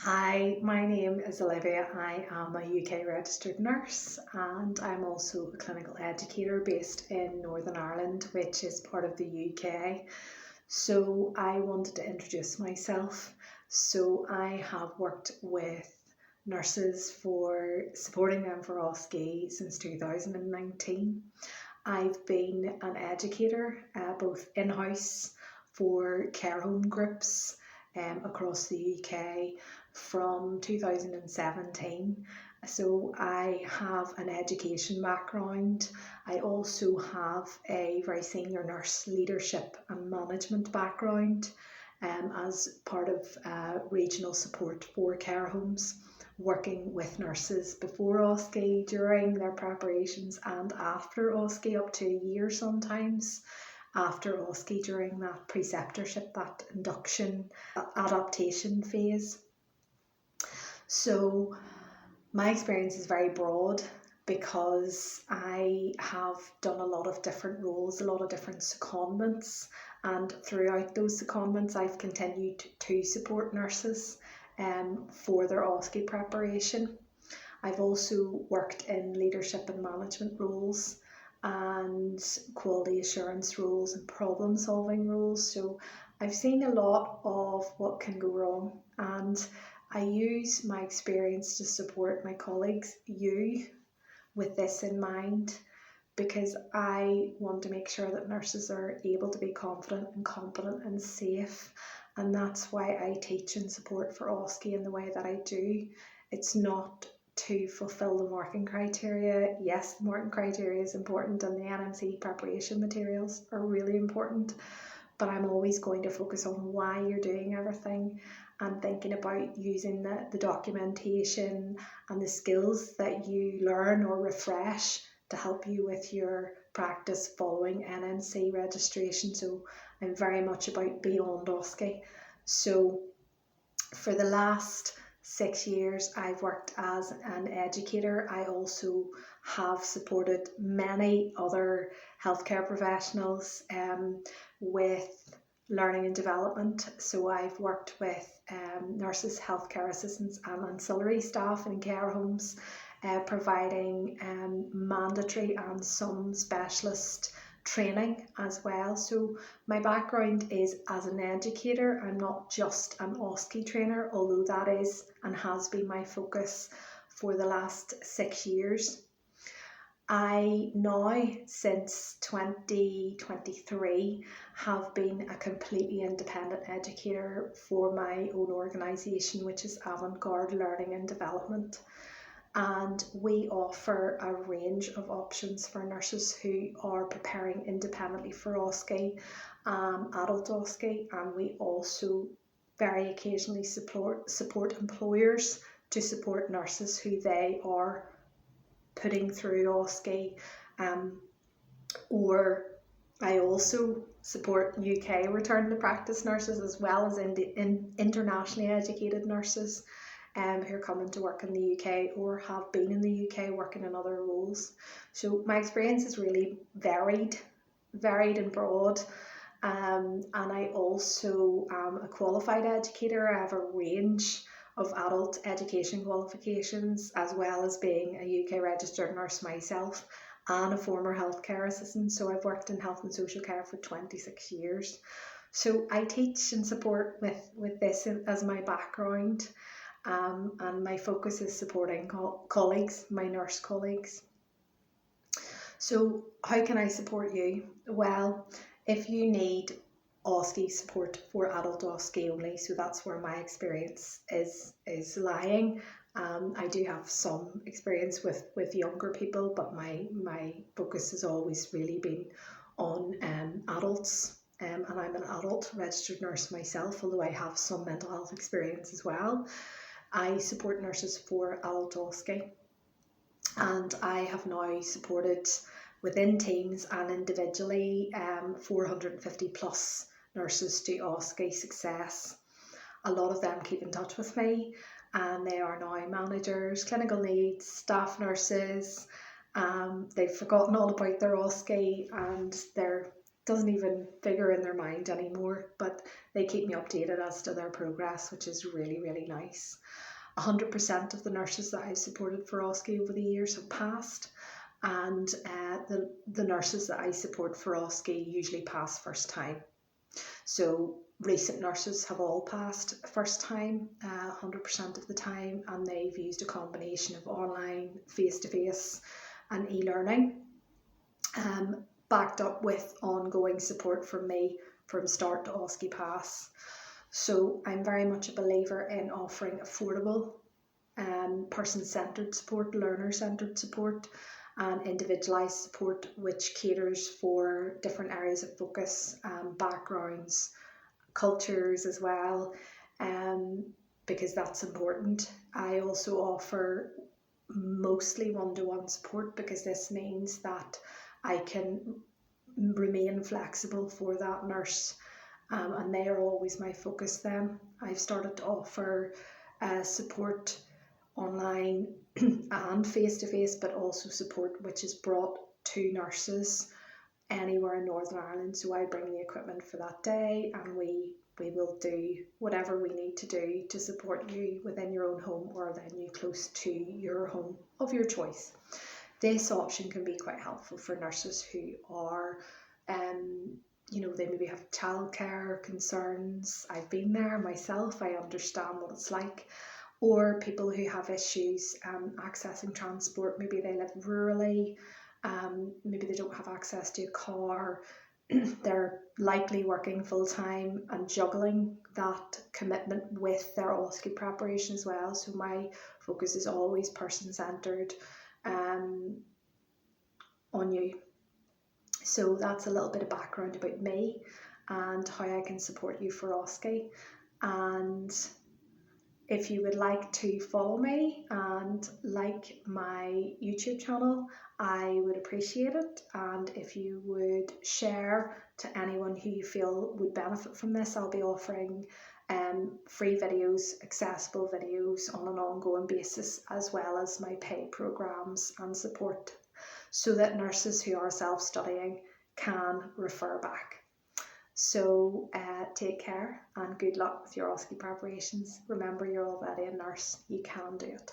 Hi, my name is Olivia. I am a UK registered nurse and I'm also a clinical educator based in Northern Ireland, which is part of the UK. So I wanted to introduce myself. So I have worked with nurses for supporting them for OSCE since 2019. I've been an educator, both in-house for care home groups across the UK from 2017. So I have an education background. I also have a very senior nurse leadership and management background as part of regional support for care homes, working with nurses before OSCE, during their preparations and after OSCE, up to a year sometimes after OSCE, during that preceptorship, that induction, that adaptation phase. So my experience is very broad because I have done a lot of different roles, a lot of different secondments, and throughout those secondments I've continued to support nurses for their OSCE preparation. I've also worked in leadership and management roles and quality assurance roles and problem solving roles. So I've seen a lot of what can go wrong, and I use my experience to support my colleagues, you, with this in mind, because I want to make sure that nurses are able to be confident and competent and safe. And that's why I teach and support for OSCE in the way that I do. It's not to fulfill the marking criteria. Yes, the marking criteria is important and the NMC preparation materials are really important, but I'm always going to focus on why you're doing everything and thinking about using the documentation and the skills that you learn or refresh to help you with your practice following NMC registration. So I'm very much about beyond OSCE. So for the last 6 years I've worked as an educator. I also have supported many other healthcare professionals with learning and development. So I've worked with nurses, healthcare assistants and ancillary staff in care homes, providing mandatory and some specialist training as well. So my background is as an educator. I'm not just an OSCE trainer, although that is and has been my focus for the last 6 years. I now, since 2023, have been a completely independent educator for my own organisation, which is Avant-Garde Learning and Development. And we offer a range of options for nurses who are preparing independently for OSCE, adult OSCE, and we also very occasionally support employers to support nurses who they are putting through OSCE, or I also support UK return to practice nurses as well as internationally educated nurses who are coming to work in the UK or have been in the UK working in other roles. So my experience is really varied and broad. And I also am a qualified educator. I have a range of adult education qualifications, as well as being a UK registered nurse myself and a former healthcare assistant. So I've worked in health and social care for 26 years. So I teach and support with this as my background, and my focus is supporting colleagues, my nurse colleagues. So how can I support you? Well, if you need OSCE support for adult OSCE only, so that's where my experience is lying. I do have some experience with younger people, but my focus has always really been on adults. And I'm an adult registered nurse myself, although I have some mental health experience as well. I support nurses for adult OSCE, and I have now supported within teams and individually 450 plus nurses to OSCE success. A lot of them keep in touch with me and they are now managers, clinical leads, staff nurses. They've forgotten all about their OSCE and they're doesn't even figure in their mind anymore, but they keep me updated as to their progress, which is really, really nice. 100% of the nurses that I've supported for OSCE over the years have passed, and the nurses that I support for OSCE usually pass first time. So recent nurses have all passed first time, 100% of the time, and they've used a combination of online, face-to-face and e-learning, backed up with ongoing support from me from start to OSCE pass. So I'm very much a believer in offering affordable, person-centred support, learner-centred support, and individualised support, which caters for different areas of focus, backgrounds, cultures as well, because that's important. I also offer mostly one-to-one support, because this means that I can remain flexible for that nurse, and they are always my focus then. I've started to offer support online and face-to-face, but also support which is brought to nurses anywhere in Northern Ireland. So I bring the equipment for that day, and we will do whatever we need to do to support you within your own home or venue close to your home of your choice. This option can be quite helpful for nurses who are, they maybe have childcare concerns. I've been there myself, I understand what it's like. Or people who have issues accessing transport. Maybe they live rurally, maybe they don't have access to a car, they're likely working full time and juggling that commitment with their OSCE preparation as well. So my focus is always person-centred on you. So that's a little bit of background about me and how I can support you for OSCE. And if you would like to follow me and like my YouTube channel, I would appreciate it. And if you would share to anyone who you feel would benefit from this, I'll be offering free videos, accessible videos on an ongoing basis, as well as my paid programs and support, so that nurses who are self-studying can refer back. So take care and good luck with your OSCE preparations. Remember, you're already a nurse. You can do it.